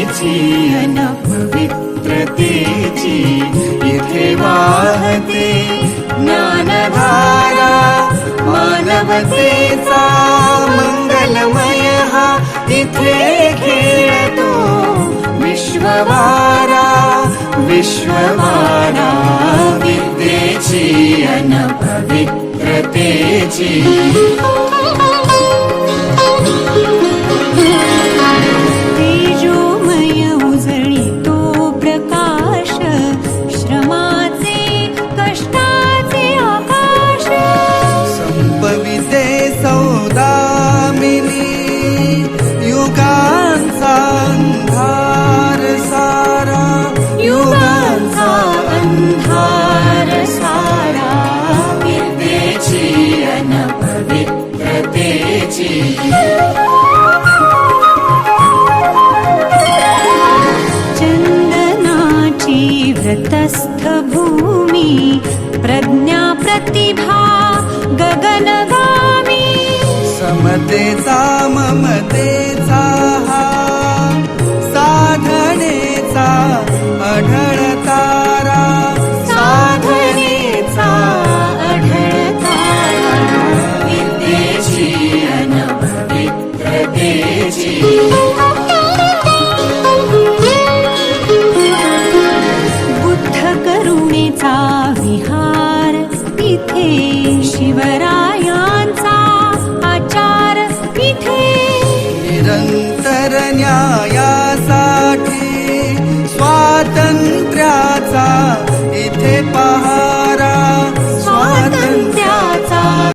अन पवित्रतेची इथे वाहते ज्ञानधारा मानवतेचा मंगलमय हा इथे खेळतो विश्ववारा विश्ववारा विद्येची अन पवित्रतेची तेजोमय उजळीतो प्रकाश श्रमाचे कष्टाचे आकाश संपविते सौदामिनी युगांचा अंधार सारा युगांचा अंधार सारा विद्येची अन पवित्रतेची चंदनाची व्रतस्थ भूमी प्रज्ञा प्रतिभा गगनगामी समतेचा ममते